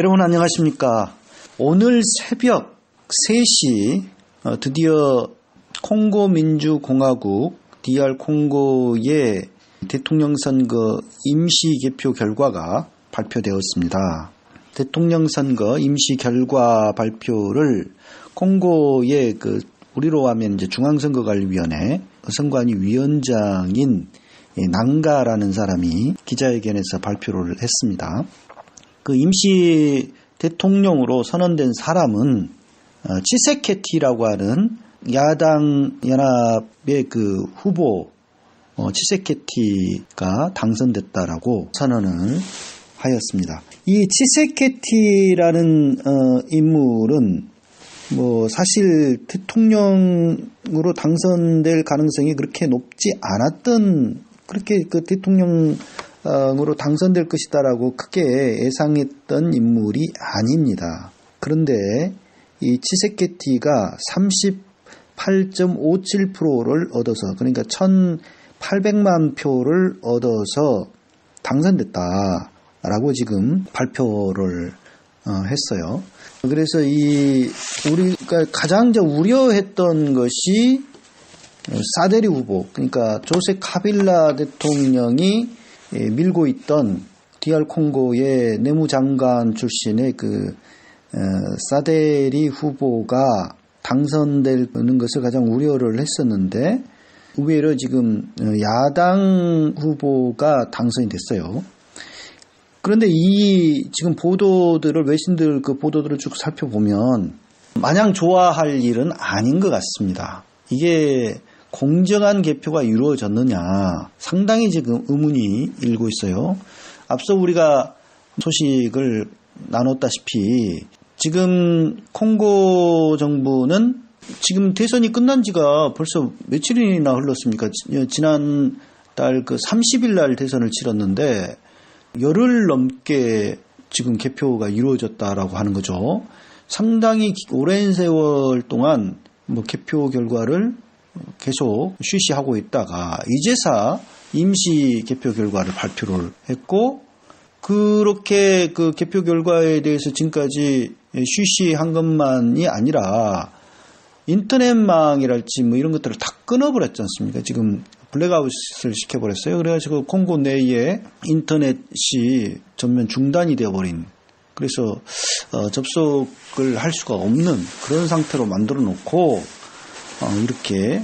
여러분 안녕하십니까. 오늘 새벽 3시 드디어 콩고 민주공화국 DR 콩고의 대통령 선거 임시 개표 결과가 발표되었습니다. 대통령 선거 임시 결과 발표를 콩고의 우리로 하면 이제 중앙선거관리위원회 선관위 위원장인 낭가라는 사람이 기자회견에서 발표를 했습니다. 그 임시 대통령으로 선언된 사람은 치세케티라고 하는 야당 연합의 그 후보 치세케티가 당선됐다라고 선언을 하였습니다. 이 치세케티라는 인물은 사실 대통령으로 당선될 가능성이 그렇게 높지 않았던, 그렇게 그 대통령으로 당선될 것이다라고 크게 예상했던 인물이 아닙니다. 그런데 이 치세케티가 38.57%를 얻어서, 그러니까 1,800만 표를 얻어서 당선됐다라고 지금 발표를 했어요. 그래서 우리가 가장 우려했던 것이 사데리 후보, 그러니까 조세 카빌라 대통령이 밀고 있던 DR 콩고의 내무장관 출신의 사데리 후보가 당선되는 것을 가장 우려를 했었는데, 의외로 지금 야당 후보가 당선이 됐어요. 그런데 지금 보도들을, 외신들 보도들을 쭉 살펴보면 마냥 좋아할 일은 아닌 것 같습니다. 이게 공정한 개표가 이루어졌느냐, 상당히 지금 의문이 일고 있어요. 앞서 우리가 소식을 나눴다시피 지금 콩고 정부는 지금 대선이 끝난 지가 벌써 며칠이나 흘렀습니까? 지난 달 30일 날 대선을 치렀는데 열흘 넘게 지금 개표가 이루어졌다라고 하는 거죠. 상당히 오랜 세월 동안 개표 결과를 계속 쉬쉬하고 있다가 이제사 임시 개표 결과를 발표를 했고, 그렇게 그 개표 결과에 대해서 지금까지 쉬쉬한 것만이 아니라 인터넷망이랄지 이런 것들을 다 끊어버렸지 않습니까? 지금 블랙아웃을 시켜버렸어요. 그래가지고 콩고 내에 인터넷이 전면 중단이 되어버린, 그래서 접속을 할 수가 없는 그런 상태로 만들어 놓고 이렇게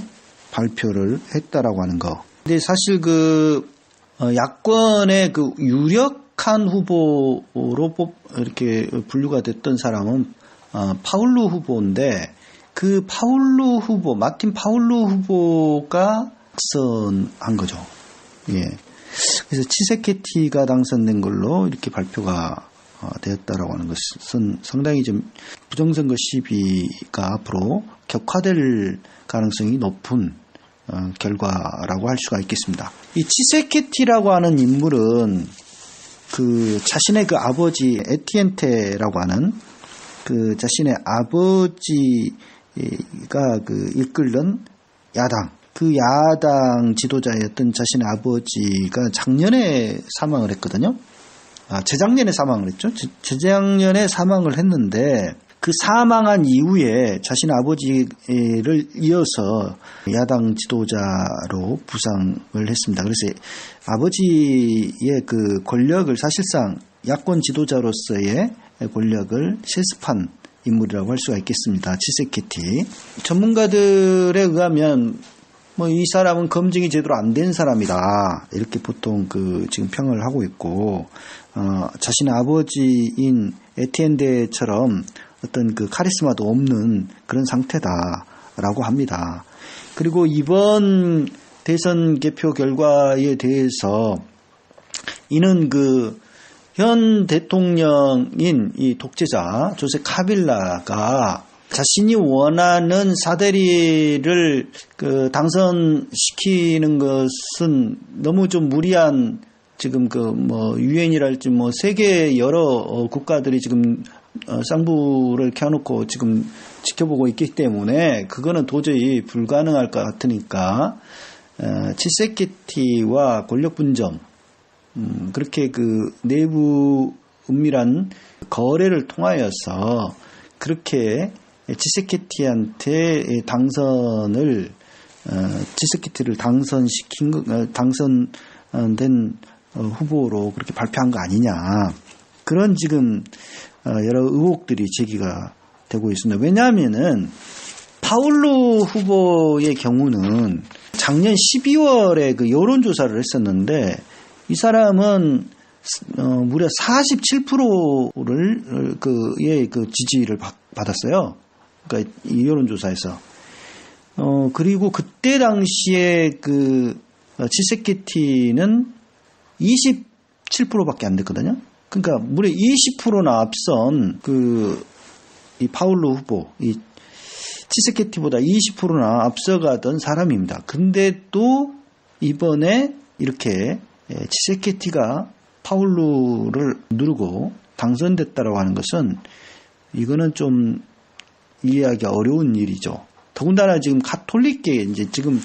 발표를 했다라고 하는 거. 근데 사실 야권의 유력한 후보로 이렇게 분류가 됐던 사람은 파울루 후보인데, 그 마틴 파울루 후보가 당선한 거죠. 예. 그래서 치세케티가 당선된 걸로 이렇게 발표가 되었다라고 하는 것은 상당히 좀 부정선거 시비가 앞으로 격화될 가능성이 높은 결과라고 할 수가 있겠습니다. 이 치세케티라고 하는 인물은 자신의 아버지 에티엔테라고 하는 자신의 아버지가 이끌던 야당, 야당 지도자였던 자신의 아버지가 작년에 사망을 했거든요. 재작년에 사망을 했죠. 재작년에 사망을 했는데, 그 사망한 이후에 자신의 아버지를 이어서 야당 지도자로 부상을 했습니다. 그래서 아버지의 권력을, 사실상 야권 지도자로서의 권력을 세습한 인물이라고 할 수가 있겠습니다. 치세케티. 전문가들에 의하면 이 사람은 검증이 제대로 안 된 사람이다, 이렇게 보통 지금 평을 하고 있고, 자신의 아버지인 에티엔데처럼 어떤 카리스마도 없는 그런 상태다라고 합니다. 그리고 이번 대선 개표 결과에 대해서 이는 현 대통령인 이 독재자 조세 카빌라가 자신이 원하는 사데리를 당선시키는 것은 너무 좀 무리한, 지금 유엔이랄지 세계 여러 국가들이 지금 쌍부를 켜놓고 지금 지켜보고 있기 때문에 그거는 도저히 불가능할 것 같으니까 치세케티와 권력 분점, 그렇게 내부 은밀한 거래를 통하여서 그렇게 치세케티한테 치세케티를 당선된 후보로 그렇게 발표한 거 아니냐. 그런 지금 여러 의혹들이 제기가 되고 있습니다. 왜냐하면은 파울루 후보의 경우는 작년 12월에 그 여론조사를 했었는데 이 사람은 무려 47%를 그 지지를 받았어요. 그러니까 이 여론조사에서. 그리고 그때 당시에 그 치세케티는 27%밖에 안 됐거든요. 그러니까 무려 20%나 앞선 이 파울루 후보, 이 치세케티보다 20%나 앞서가던 사람입니다. 근데 또 이번에 이렇게 치세케티가 파울루를 누르고 당선됐다라고 하는 것은 이거는 좀 이해하기 어려운 일이죠. 더군다나 지금 가톨릭계, 이제 지금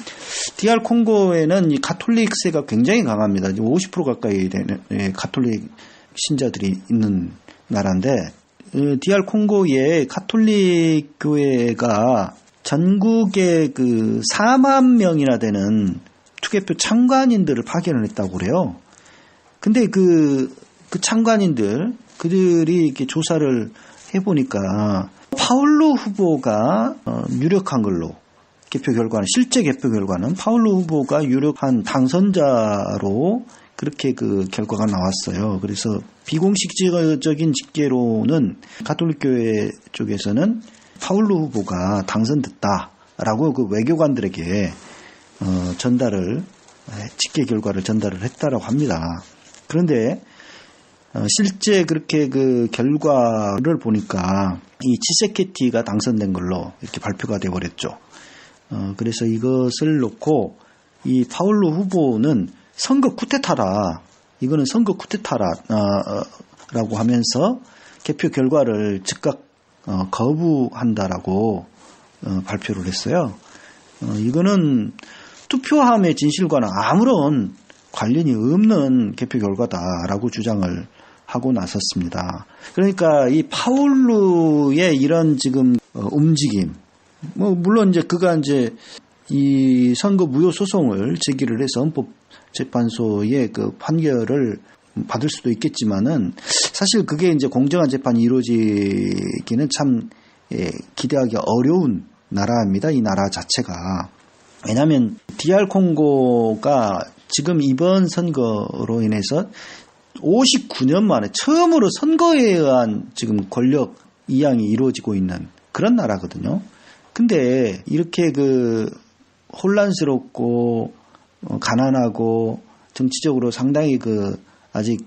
DR 콩고에는 이 가톨릭세가 굉장히 강합니다. 50% 가까이 되는 가톨릭 신자들이 있는 나라인데, DR 콩고의 가톨릭 교회가 전국에 4만 명이나 되는 투개표 참관인들을 파견을 했다고 그래요. 근데 그 그들이 이렇게 조사를 해보니까 파울루 후보가 유력한 걸로 실제 개표 결과는 파울루 후보가 유력한 당선자로 그렇게 그 결과가 나왔어요. 그래서 비공식적인 집계로는 가톨릭교회 쪽에서는 파울루 후보가 당선됐다라고 그 외교관들에게 집계 결과를 전달을 했다라고 합니다. 그런데 실제 그렇게 그 결과를 보니까 이 치세케티가 당선된 걸로 이렇게 발표가 되어버렸죠. 그래서 이것을 놓고 이 파울루 후보는 선거 쿠데타다. 이거는 선거 쿠데타라고 하면서 개표 결과를 즉각 거부한다라고 발표를 했어요. 이거는 투표함의 진실과는 아무런 관련이 없는 개표 결과다라고 주장을 하고 나섰습니다. 그러니까 이 파울루의 이런 지금 움직임, 물론 이제 그가 이제 이 선거 무효 소송을 제기를 해서 헌법재판소의 그 판결을 받을 수도 있겠지만은 사실 그게 이제 공정한 재판이 이루어지기는 참 기대하기 어려운 나라입니다. 이 나라 자체가. 왜냐하면 DR 콩고가 지금 이번 선거로 인해서 59년 만에 처음으로 선거에 의한 지금 권력 이양이 이루어지고 있는 그런 나라거든요. 근데 이렇게 그 혼란스럽고 가난하고 정치적으로 상당히 아직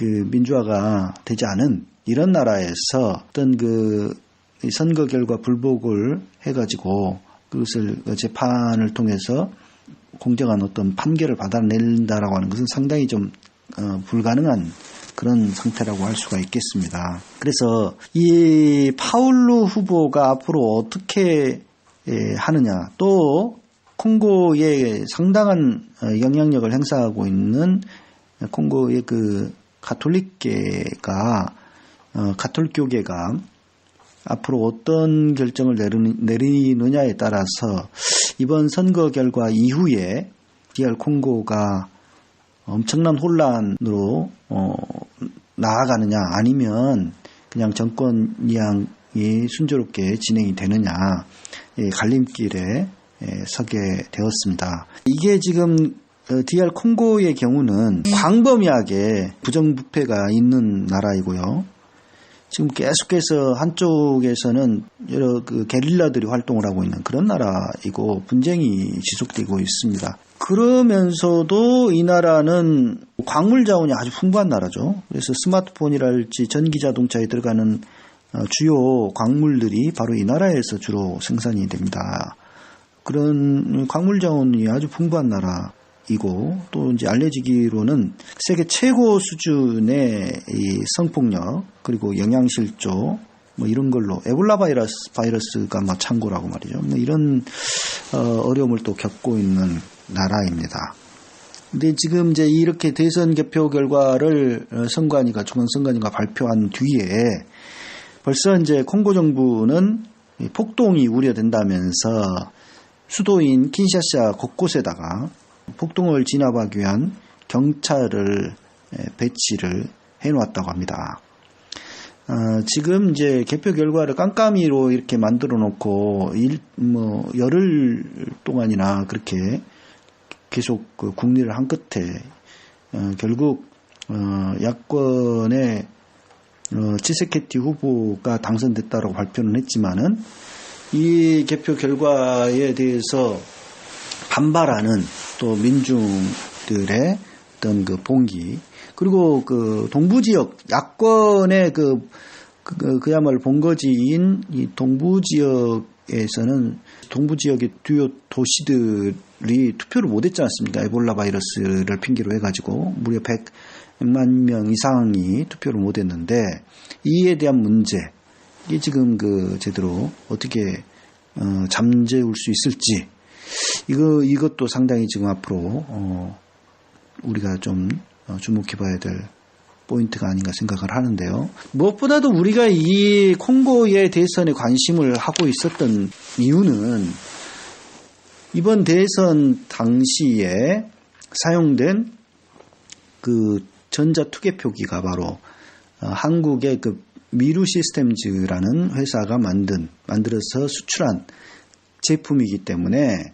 민주화가 되지 않은 이런 나라에서 어떤 선거 결과 불복을 해가지고 그것을 재판을 통해서 공정한 어떤 판결을 받아낸다라고 하는 것은 상당히 좀 불가능한 그런 상태라고 할 수가 있겠습니다. 그래서 이 파울루 후보가 앞으로 어떻게 하느냐, 또 콩고에 상당한 영향력을 행사하고 있는 콩고의 가톨교계가 앞으로 어떤 결정을 내리느냐에 따라서 이번 선거 결과 이후에 DR 콩고가 엄청난 혼란으로 나아가느냐, 아니면 그냥 정권 이양이 순조롭게 진행이 되느냐, 갈림길에 서게 되었습니다. 이게 지금 DR 콩고의 경우는 광범위하게 부정부패가 있는 나라이고요. 지금 계속해서 한쪽에서는 여러 게릴라들이 활동을 하고 있는 그런 나라이고 분쟁이 지속되고 있습니다. 그러면서도 이 나라는 광물 자원이 아주 풍부한 나라죠. 그래서 스마트폰이랄지 전기자동차에 들어가는 주요 광물들이 바로 이 나라에서 주로 생산이 됩니다. 그런 광물 자원이 아주 풍부한 나라이고, 또 이제 알려지기로는 세계 최고 수준의 이 성폭력 그리고 영양실조 이런 걸로 에볼라 바이러스가 참고라고 말이죠. 이런 어려움을 또 겪고 있는 나라입니다. 근데 지금 이제 이렇게 대선 개표 결과를 중앙선관위가 발표한 뒤에 벌써 이제 콩고 정부는 폭동이 우려된다면서 수도인 킨샤사 곳곳에다가 폭동을 진압하기 위한 경찰을 배치를 해놓았다고 합니다. 지금 이제 개표 결과를 깜깜이로 이렇게 만들어 놓고 열흘 동안이나 그렇게 계속 그 국리를 한 끝에 결국 야권의 치세케티 후보가 당선됐다고 발표는 했지만은 이 개표 결과에 대해서 반발하는 또 민중들의 어떤 그 봉기, 그리고 그 동부 지역 야권의 그야말로 본거지인 이 동부 지역에서는 동부 지역의 주요 도시들이 투표를 못했지 않습니까? 에볼라 바이러스를 핑계로 해가지고 무려 100만 명 이상이 투표를 못했는데, 이에 대한 문제, 이게 지금 그 제대로 어떻게 잠재울 수 있을지, 이것도 상당히 지금 앞으로 우리가 좀 주목해봐야 될 포인트가 아닌가 생각을 하는데요. 무엇보다도 우리가 이 콩고의 대선에 관심을 하고 있었던 이유는 이번 대선 당시에 사용된 그 전자투개표기가 바로 한국의 그 미루 시스템즈라는 회사가 만들어서 수출한 제품이기 때문에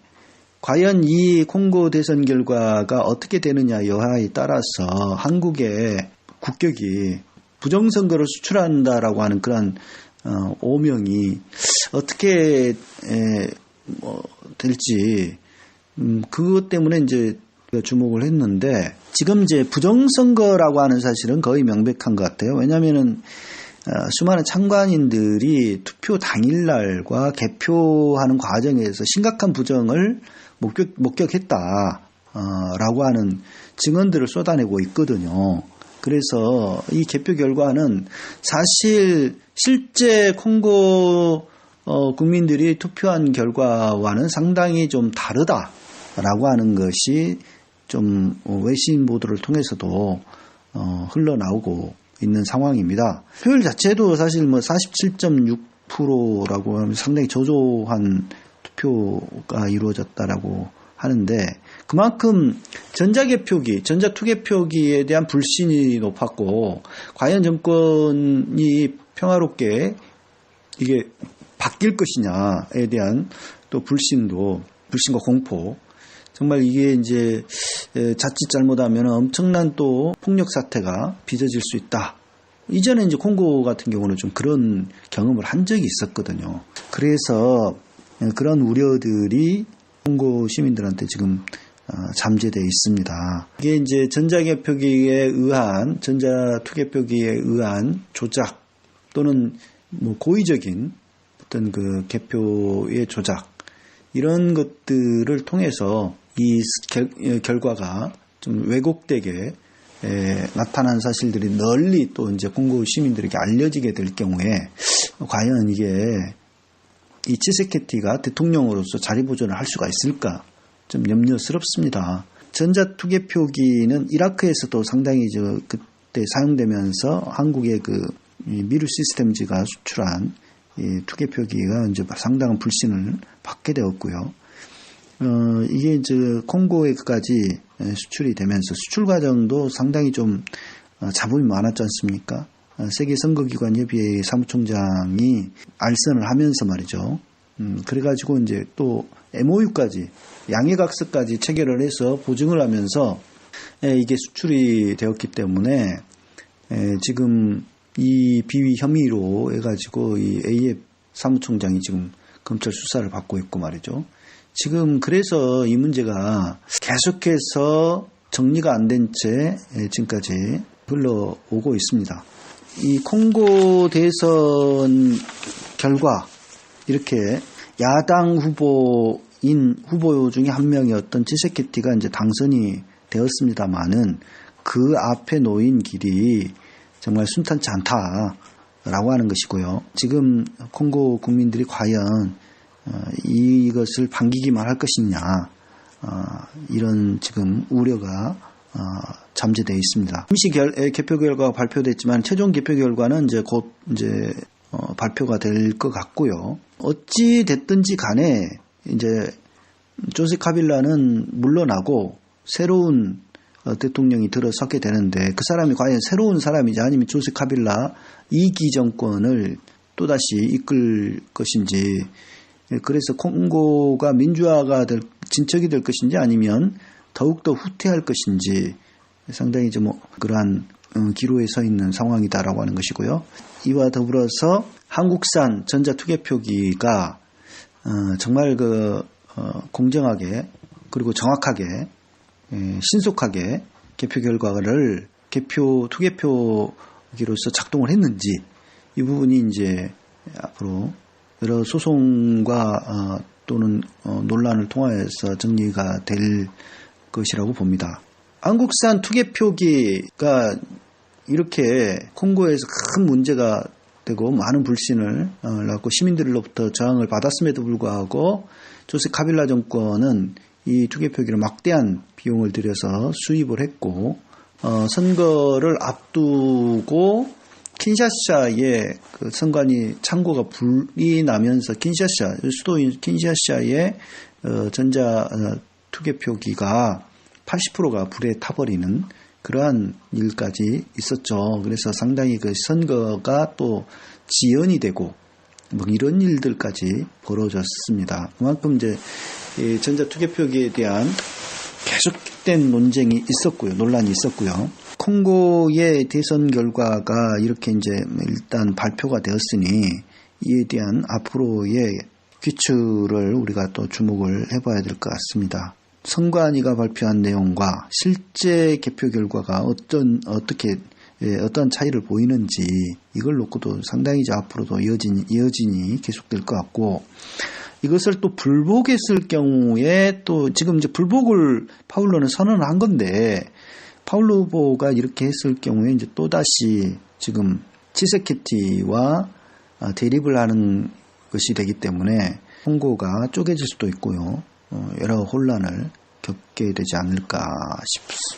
과연 이 콩고 대선 결과가 어떻게 되느냐 여하에 따라서 한국의 국격이 부정선거를 수출한다라고 하는 그런 오명이 어떻게 될지 그것 때문에 이제 주목을 했는데, 지금 이제 부정선거라고 하는 사실은 거의 명백한 것 같아요. 왜냐하면은 수많은 참관인들이 투표 당일날과 개표하는 과정에서 심각한 부정을 목격했다라고 하는 증언들을 쏟아내고 있거든요. 그래서 이 개표 결과는 사실 실제 콩고 국민들이 투표한 결과와는 상당히 좀 다르다라고 하는 것이 좀 외신 보도를 통해서도 흘러나오고 있는 상황입니다. 표율 자체도 사실 47.6%라고 하면 상당히 저조한 투표가 이루어졌다라고 하는데, 그만큼 전자투개표기에 대한 불신이 높았고, 과연 정권이 평화롭게 이게 바뀔 것이냐에 대한 또 불신과 공포, 정말 이게 이제 자칫 잘못하면 엄청난 또 폭력 사태가 빚어질 수 있다. 이전에 이제 콩고 같은 경우는 좀 그런 경험을 한 적이 있었거든요. 그래서 그런 우려들이 콩고 시민들한테 지금 잠재되어 있습니다. 이게 이제 전자투개표기에 의한 조작 또는 고의적인 어떤 그 개표의 조작, 이런 것들을 통해서 이 결과가 좀 왜곡되게 나타난 사실들이 널리 또 이제 콩고 시민들에게 알려지게 될 경우에 과연 이게 이 치세케티가 대통령으로서 자리 보존을 할 수가 있을까 좀 염려스럽습니다. 전자투개표기는 이라크에서도 상당히 그때 사용되면서 한국의 그 미루 시스템즈가 수출한 이 투개표기가 이제 상당한 불신을 받게 되었고요. 이게 이제 콩고에까지 수출이 되면서 수출 과정도 상당히 좀 잡음이 많았지 않습니까? 세계선거기관협의회 사무총장이 알선을 하면서 말이죠. 그래가지고 이제 또 MOU까지, 양해각서까지 체결을 해서 보증을 하면서 이게 수출이 되었기 때문에 지금 이 비위 혐의로 해가지고 이 AF 사무총장이 지금 검찰 수사를 받고 있고 말이죠. 지금 그래서 이 문제가 계속해서 정리가 안 된 채 지금까지 흘러오고 있습니다. 이 콩고 대선 결과, 이렇게 야당 후보 중에 한 명이었던 치세케티가 이제 당선이 되었습니다만은 그 앞에 놓인 길이 정말 순탄치 않다라고 하는 것이고요. 지금 콩고 국민들이 과연 이것을 반기기만 할 것이냐, 이런 지금 우려가 잠재되어 있습니다. 임시 개표 결과가 발표됐지만 최종 개표 결과는 이제 곧 이제 발표가 될 것 같고요. 어찌 됐든지 간에 이제 조세 카빌라는 물러나고 새로운 대통령이 들어서게 되는데 그 사람이 과연 새로운 사람이지 아니면 조세 카빌라 2기 정권을 또다시 이끌 것인지, 그래서 콩고가 민주화가 진척이 될 것인지 아니면 더욱더 후퇴할 것인지 상당히 좀 그러한 기로에 서 있는 상황이다라고 하는 것이고요. 이와 더불어서 한국산 전자투개표기가 정말 공정하게 그리고 정확하게 신속하게 개표 결과를 투개표기로서 작동을 했는지, 이 부분이 이제 앞으로 여러 소송과 또는 논란을 통하여서 정리가 될 것이라고 봅니다. 한국산 투개표기가 이렇게 콩고에서 큰 문제가 되고 많은 불신을 낳고 시민들로부터 저항을 받았음에도 불구하고 조세 카빌라 정권은 이 투개표기를 막대한 비용을 들여서 수입을 했고, 선거를 앞두고 킨샤사의 그 선관위 창고가 불이 나면서 수도인 킨샤사의 전자 투개표기가 80%가 불에 타버리는 그러한 일까지 있었죠. 그래서 상당히 그 선거가 또 지연이 되고 이런 일들까지 벌어졌습니다. 그만큼 이제 전자 투개표기에 대한 계속된 논쟁이 있었고요. 논란이 있었고요. 콩고의 대선 결과가 이렇게 이제 일단 발표가 되었으니 이에 대한 앞으로의 귀추를 우리가 또 주목을 해봐야 될 것 같습니다. 선관위가 발표한 내용과 실제 개표 결과가 어떤 차이를 보이는지 이걸 놓고도 상당히 이제 앞으로도 이어진이 계속될 것 같고, 이것을 또 불복했을 경우에 또 지금 이제 불복을 파울로는 선언한 건데, 파울로 후보가 이렇게 했을 경우에 이제 또다시 지금 치세케티와 대립을 하는 것이 되기 때문에 콩고가 쪼개질 수도 있고요. 여러 혼란을 겪게 되지 않을까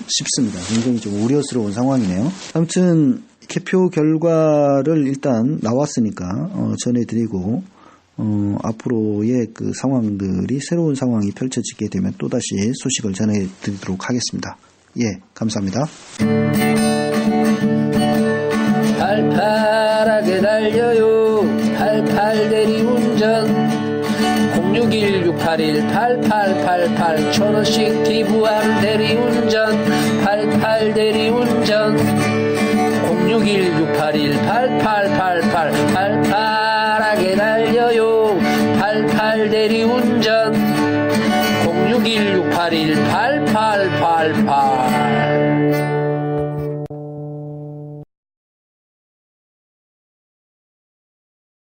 싶습니다. 굉장히 좀 우려스러운 상황이네요. 아무튼 개표 결과를 일단 나왔으니까 전해드리고, 앞으로의 그 상황들이 새로운 상황이 펼쳐지게 되면 또다시 소식을 전해드리도록 하겠습니다. 예, 감사합니다. 팔팔하게 달려요. 88 대리운전 061-681-8888 1,000원씩 기부하는 대리운전 88 대리운전 061-681-8888 팔팔하게 달려요. 88 대리운전 061-681-8888